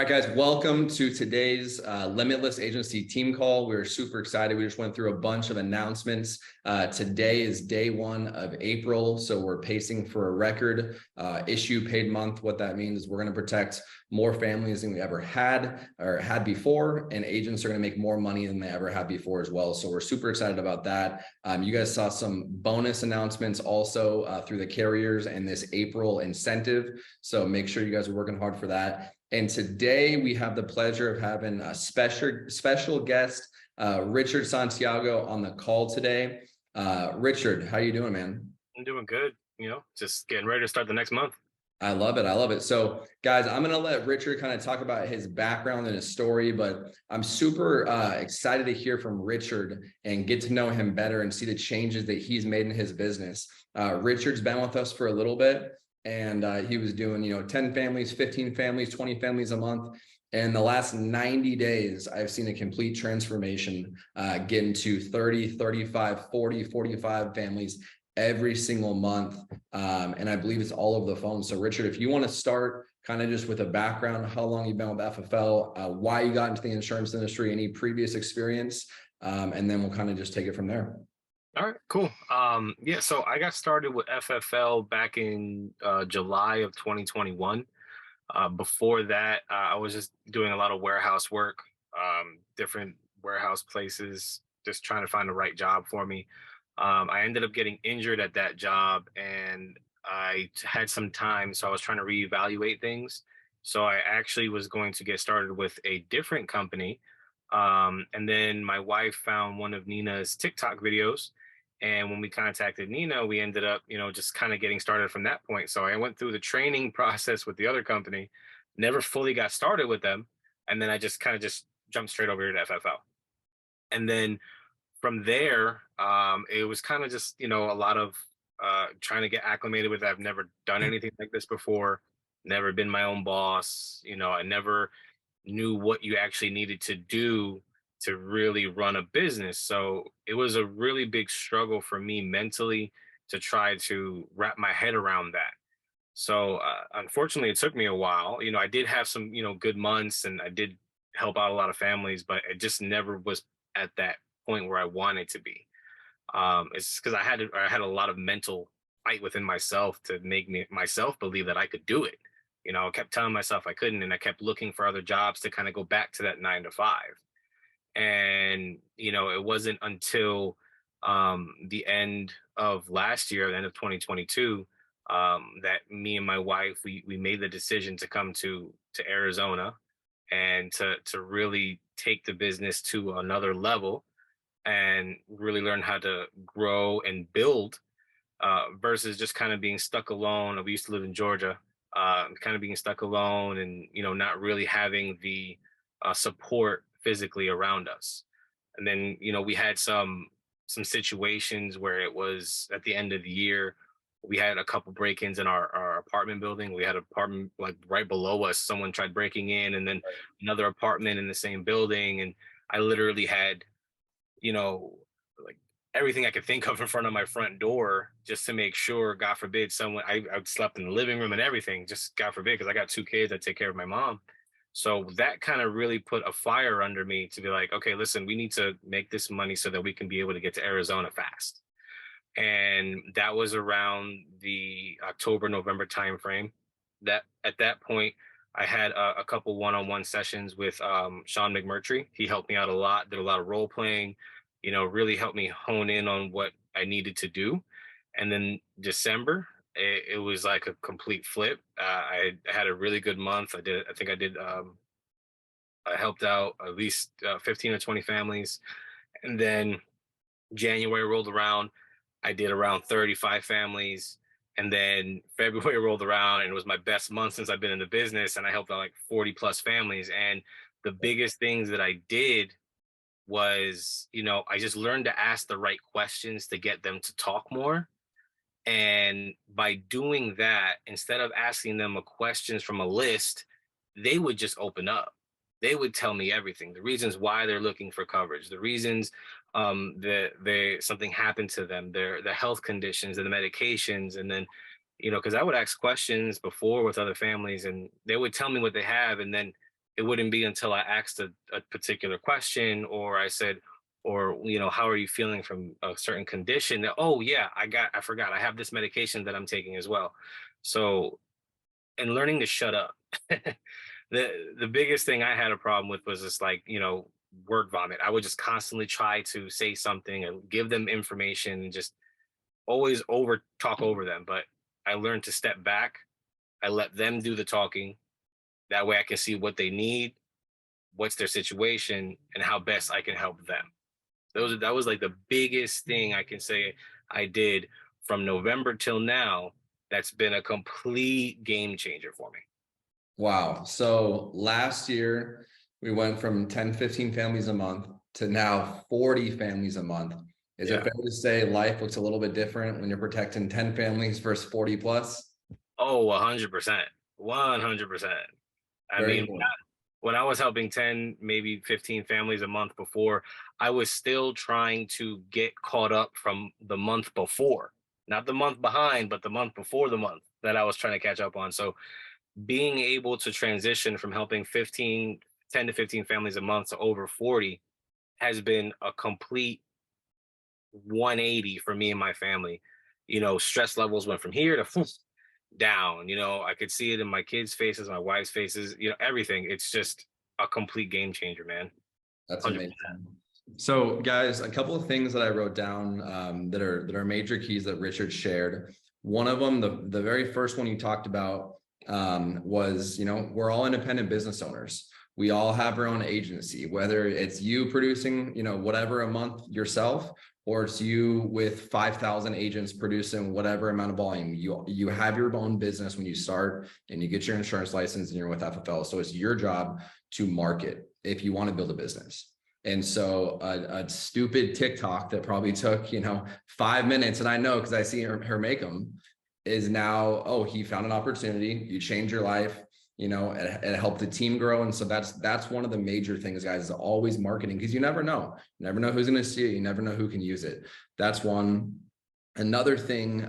All right, guys, welcome to today's Limitless Agency team call. We're super excited. We just went through a bunch of announcements. Today is day 1 of April, so we're pacing for a record issue paid month. What that means is we're going to protect more families than we ever had or had before, and agents are going to make more money than they ever had before as well. So we're super excited about that. You guys saw some bonus announcements also through the carriers and this April incentive. So make sure you guys are working hard for that. And today we have the pleasure of having a special guest, Richard Santiago, on the call today. Richard, how you doing, man? I'm doing good, just getting ready to start the next month. I love it. I love it. So, guys, I'm going to let Richard kind of talk about his background and his story, but I'm super excited to hear from Richard and get to know him better and see the changes that he's made in his business. Richard's been with us for a little bit. And he was doing, 10 families, 15 families, 20 families a month. And the last 90 days, I've seen a complete transformation, getting to 30, 35, 40, 45 families every single month. And I believe it's all over the phone. So Richard, if you want to start kind of just with a background, how long you've been with FFL, why you got into the insurance industry, any previous experience, and then we'll kind of just take it from there. All right, cool. So I got started with FFL back in July of 2021. Before that, I was just doing a lot of warehouse work, different warehouse places, just trying to find the right job for me. I ended up getting injured at that job, and I had some time, so I was trying to reevaluate things. So I actually was going to get started with a different company. And then my wife found one of Nina's TikTok videos. And when we contacted Nina, we ended up, just kind of getting started from that point. So I went through the training process with the other company, never fully got started with them. And then I just kind of just jumped straight over here to FFL. And then from there, it was kind of just, a lot of trying to get acclimated with it. I've never done anything like this before, never been my own boss. I never knew what you actually needed to do to really run a business. So it was a really big struggle for me mentally to try to wrap my head around that. So unfortunately, it took me a while. I did have some, good months, and I did help out a lot of families, but it just never was at that point where I wanted to be. It's because I had a lot of mental fight within myself to make myself believe that I could do it. I kept telling myself I couldn't, and I kept looking for other jobs to kind of go back to that 9 to 5. And it wasn't until the end of last year, the end of 2022, that me and my wife we made the decision to come to Arizona and to really take the business to another level and really learn how to grow and build, versus just kind of being stuck alone. We used to live in Georgia, kind of being stuck alone, and not really having the support physically around us. And then we had some situations where it was at the end of the year. We had a couple break-ins in our apartment building. We had an apartment like right below us. Someone tried breaking in, and then another apartment in the same building. And I literally had, like everything I could think of in front of my front door just to make sure, God forbid, I slept in the living room and everything, just God forbid, because I got 2 kids. I take care of my mom. So that kind of really put a fire under me to be like, okay, listen, we need to make this money so that we can be able to get to Arizona fast. And that was around the October, November timeframe. That at that point, I had a couple one-on-one sessions with Sean McMurtry. He helped me out a lot, did a lot of role playing, really helped me hone in on what I needed to do. And then December, it was like a complete flip. I had a really good month. I helped out at least 15 or 20 families. And then January rolled around. I did around 35 families. And then February rolled around, and it was my best month since I've been in the business. And I helped out like 40 plus families. And the biggest things that I did was, I just learned to ask the right questions to get them to talk more. And by doing that, instead of asking them a questions from a list, they would just open up. They would tell me everything, the reasons why they're looking for coverage, the reasons that something happened to them, their health conditions and the medications. And then, because I would ask questions before with other families, and they would tell me what they have, and then it wouldn't be until I asked a particular question, or I said, or how are you feeling from a certain condition, that, oh yeah, I forgot I have this medication that I'm taking as well. So, and learning to shut up. The biggest thing I had a problem with was just like, word vomit. I would just constantly try to say something and give them information and just always over talk over them. But I learned to step back. I let them do the talking. That way I can see what they need, what's their situation, and how best I can help them. That was like the biggest thing I can say I did from November till now. That's been a complete game changer for me. Wow. So last year we went from 10, 15 families a month to now 40 families a month. Is it Yeah. fair to say life looks a little bit different when you're protecting 10 families versus 40 plus? Oh, 100%. 100%. I Very mean, cool. when I was helping 10, maybe 15 families a month before, I was still trying to get caught up from the month before, not the month behind, but the month before the month that I was trying to catch up on. So being able to transition from helping 10 to 15 families a month to over 40 has been a complete 180 for me and my family. Stress levels went from here to down. I could see it in my kids' faces, my wife's faces, everything. It's just a complete game changer, man. That's 100%. amazing. So, guys, a couple of things that I wrote down that are major keys that Richard shared. One of them, the very first one you talked about, was we're all independent business owners. We all have our own agency, whether it's you producing whatever a month yourself, or it's you with 5,000 agents producing whatever amount of volume. You have your own business when you start and you get your insurance license and you're with FFL. So it's your job to market if you want to build a business. And so a stupid TikTok that probably took, 5 minutes, and I know because I see her make them, is now, oh, he found an opportunity. You change your life, it helped the team grow. And so that's one of the major things, guys, is always marketing, because you never know. You never know who's going to see it. You never know who can use it. That's one. Another thing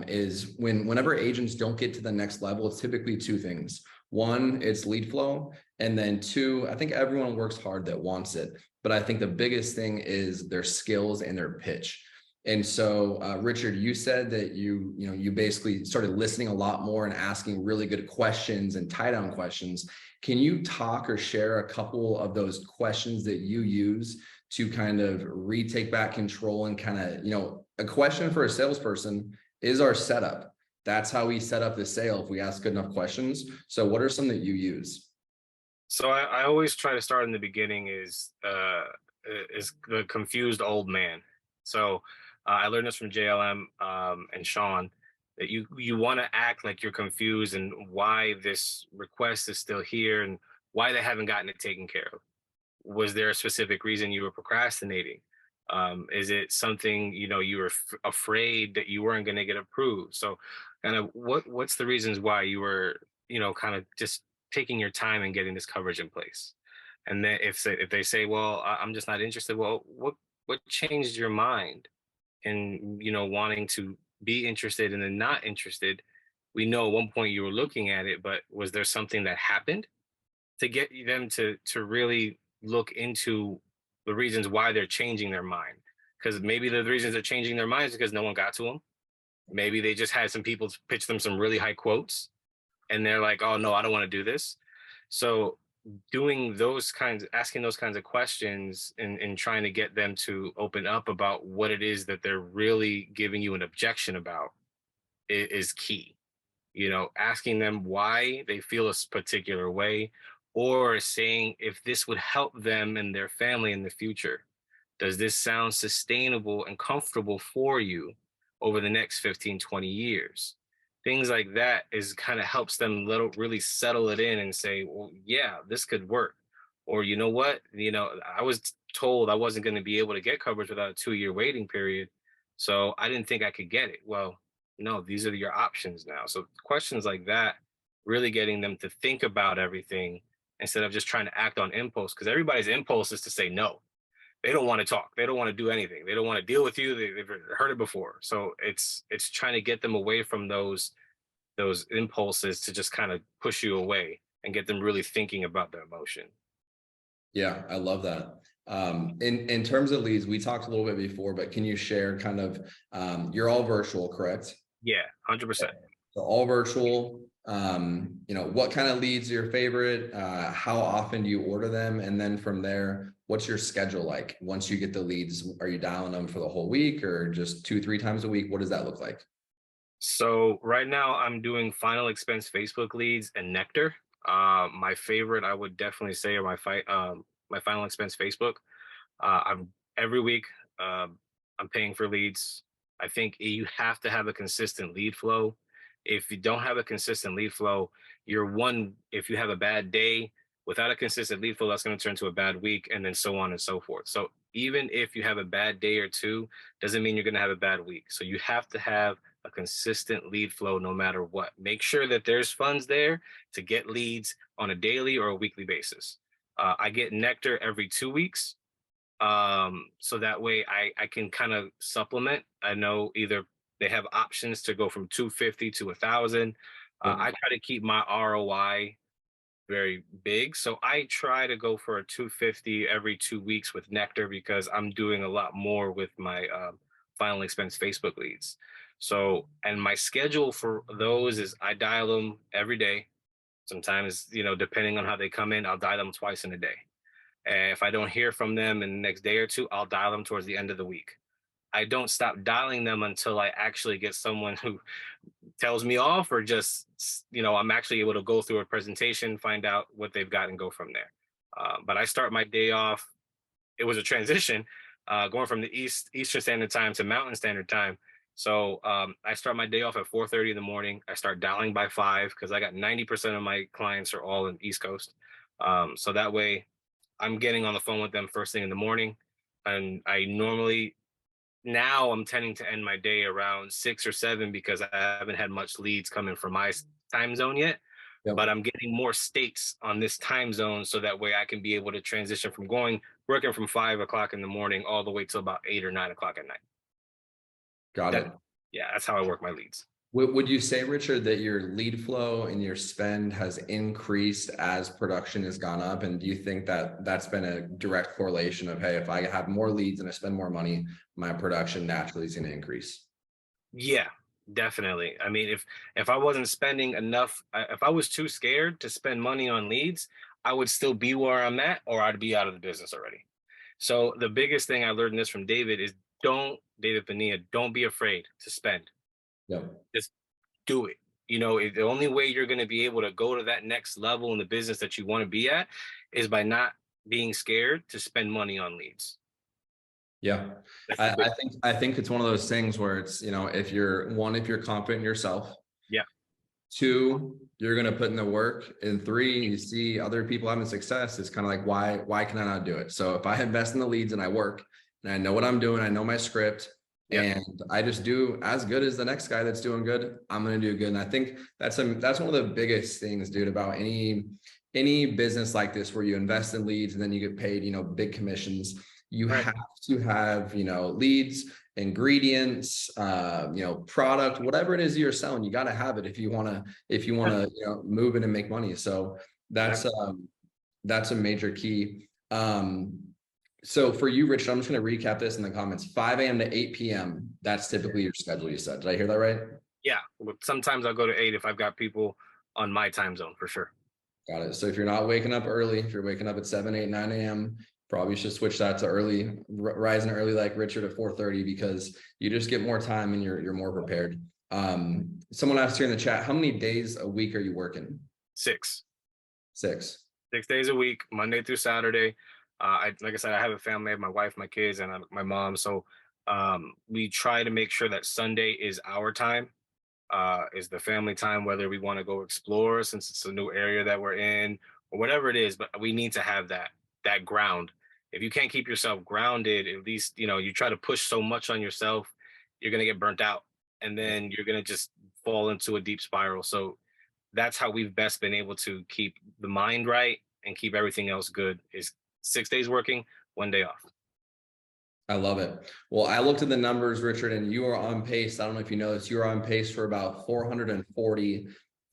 is whenever agents don't get to the next level, it's typically two things. One, it's lead flow. And then two, I think everyone works hard that wants it. But I think the biggest thing is their skills and their pitch. And so, Richard, you said that you basically started listening a lot more and asking really good questions and tie down questions. Can you talk or share a couple of those questions that you use to kind of retake back control and kind of, a question for a salesperson is our setup. That's how we set up the sale if we ask good enough questions. So what are some that you use? So I always try to start in the beginning is the confused old man. So I learned this from JLM and Sean, that you want to act like you're confused and why this request is still here and why they haven't gotten it taken care of. Was there a specific reason you were procrastinating? Is it something you were afraid that you weren't going to get approved? So, kind of what's the reasons why you were kind of just taking your time and getting this coverage in place? And then if they say, well, I'm just not interested. Well, what changed your mind in wanting to be interested and then not interested? We know at one point you were looking at it, but was there something that happened to get them to really look into the reasons why they're changing their mind? Because maybe the reasons they're changing their minds because no one got to them. Maybe they just had some people pitch them some really high quotes and they're like, oh no, I don't want to do this. So asking those kinds of questions and trying to get them to open up about what it is that they're really giving you an objection about is key. Asking them why they feel a particular way, or saying if this would help them and their family in the future. Does this sound sustainable and comfortable for you over the next 15, 20 years? Things like that is kind of helps them really settle it in and say, well, yeah, this could work. Or you know what? I was told I wasn't going to be able to get coverage without a 2-year waiting period. So I didn't think I could get it. Well, no, these are your options now. So questions like that, really getting them to think about everything instead of just trying to act on impulse, because everybody's impulse is to say no. They don't want to talk. They don't want to do anything. They don't want to deal with you. They've heard it before. So it's trying to get them away from those impulses to just kind of push you away and get them really thinking about their emotion. Yeah, I love that. In terms of leads, we talked a little bit before, but can you share kind of you're all virtual, correct? Yeah, 100%. So all virtual. What kind of leads are your favorite? How often do you order them? And then from there, what's your schedule like? Once you get the leads, are you dialing them for the whole week or just 2, 3 times a week? What does that look like? So right now I'm doing Final Expense Facebook leads and Nectar. My favorite, I would definitely say, are my Final Expense Facebook. I'm every week. I'm paying for leads. I think you have to have a consistent lead flow. If you don't have a consistent lead flow, you're one. If you have a bad day without a consistent lead flow, that's going to turn to a bad week, and then so on and so forth. So even if you have a bad day or two, doesn't mean you're going to have a bad week. So you have to have a consistent lead flow no matter what. Make sure that there's funds there to get leads on a daily or a weekly basis. I get Nectar every 2 weeks, so that way I can kind of supplement. I know either they have options to go from 250 to 1,000. Yep. I try to keep my ROI very big, so I try to go for a 250 every 2 weeks with Nectar because I'm doing a lot more with my Final Expense Facebook leads. So, and my schedule for those is I dial them every day. Sometimes, depending on how they come in, I'll dial them twice in a day. And if I don't hear from them in the next day or two, I'll dial them towards the end of the week. I don't stop dialing them until I actually get someone who tells me off, or just, I'm actually able to go through a presentation, find out what they've got, and go from there. But I start my day off. It was a transition, going from the Eastern Standard Time to Mountain Standard Time. So I start my day off at 4:30 in the morning. I start dialing by 5 because I got 90% of my clients are all in East Coast. So that way I'm getting on the phone with them first thing in the morning. And I normally, now I'm tending to end my day around 6 or 7 because I haven't had much leads coming from my time zone yet. Yep. But I'm getting more states on this time zone so that way I can be able to transition from working from 5 o'clock in the morning all the way till about 8 or 9 o'clock at night. Got That, it. yeah, that's how I work my leads. Would you say, Richard, that your lead flow and your spend has increased as production has gone up? And do you think that that's been a direct correlation of, hey, if I have more leads and I spend more money, my production naturally is going to increase? Yeah, definitely. I mean, if I wasn't spending enough, if I was too scared to spend money on leads, I would still be where I'm at, or I'd be out of the business already. So the biggest thing I learned this from David is David Bonilla, don't be afraid to spend. Yep. Just do it. The only way you're going to be able to go to that next level in the business that you want to be at is by not being scared to spend money on leads. Yeah. That's I, the big. I think I think it's one of those things where it's, if you're confident in yourself. Yeah. 2, you're going to put in the work. And 3, you see other people having success. It's kind of like, why can I not do it? So if I invest in the leads and I work and I know what I'm doing, I know my script, Yeah. and I just do as good as the next guy that's doing good, I'm going to do good. And I think that's one of the biggest things, dude, about any business like this, where you invest in leads and then you get paid, big commissions. You Right. have to have, leads, ingredients, product, whatever it is you're selling, you got to have it if you want to, move it and make money. So that's a major key. So for you, Richard, I'm just going to recap this in the comments. 5 a.m. to 8 p.m. That's typically your schedule, you said. Did I hear that right? Yeah. Sometimes I'll go to 8 if I've got people on my time zone, for sure. Got it. So if you're not waking up early, if you're waking up at 7, 8, 9 a.m., probably should switch that to rising early like Richard at 4:30, because you just get more time and you're more prepared. Someone asked here in the chat, how many days a week are you working? 6. 6. 6 days a week, Monday through Saturday. Like I said, I have a family, I have my wife, my kids, and my mom. So we try to make sure that Sunday is our time, is the family time, whether we want to go explore since it's a new area that we're in, or whatever it is. But we need to have that ground. If you can't keep yourself grounded, at least you try to push so much on yourself, you're gonna get burnt out, and then you're gonna just fall into a deep spiral. So that's how we've best been able to keep the mind right and keep everything else good, is 6 days working, 1 day off. I love it. Well, I looked at the numbers, Richard, and you are on pace. I don't know if you know this, you are on pace for about 440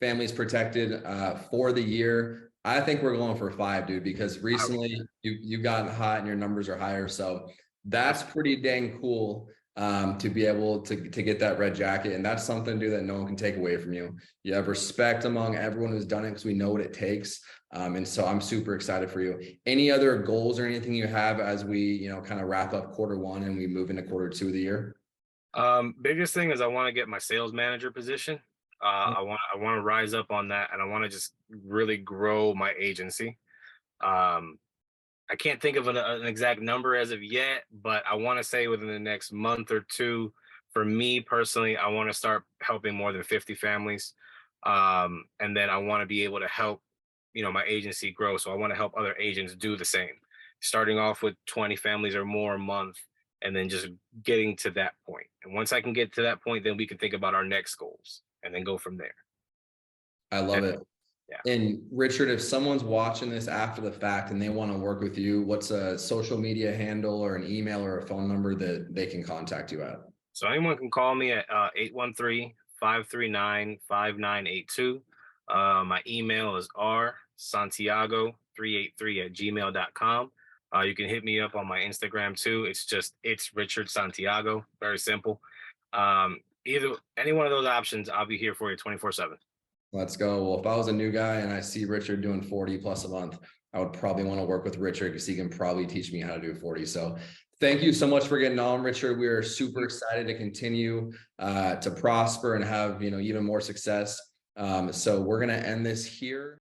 families protected for the year. I think we're going for 5, dude, because recently you've gotten hot and your numbers are higher. So that's pretty dang cool to be able to get that red jacket. And that's something, dude, that no one can take away from you. You have respect among everyone who's done it because we know what it takes. And so I'm super excited for you. Any other goals or anything you have as we, kind of wrap up quarter 1 and we move into quarter 2 of the year? Biggest thing is I want to get my sales manager position. I want to rise up on that, and I want to just really grow my agency. Um, I can't think of an exact number as of yet, but I want to say within the next month or two, for me personally, I want to start helping more than 50 families. And then I want to be able to help, my agency grow. So I want to help other agents do the same, starting off with 20 families or more a month, and then just getting to that point. And once I can get to that point, then we can think about our next goals and then go from there. I love And it. yeah. And Richard, if someone's watching this after the fact and they want to work with you, what's a social media handle or an email or a phone number that they can contact you at? So anyone can call me at 813-539-5982. My email is rsantiago383@gmail.com. You can hit me up on my Instagram too. It's Richard Santiago. Very simple. Either any one of those options, I'll be here for you 24/7. Let's go. Well, if I was a new guy and I see Richard doing 40 plus a month, I would probably want to work with Richard because he can probably teach me how to do 40. So thank you so much for getting on, Richard. We are super excited to continue to prosper and have, even more success. So we're going to end this here.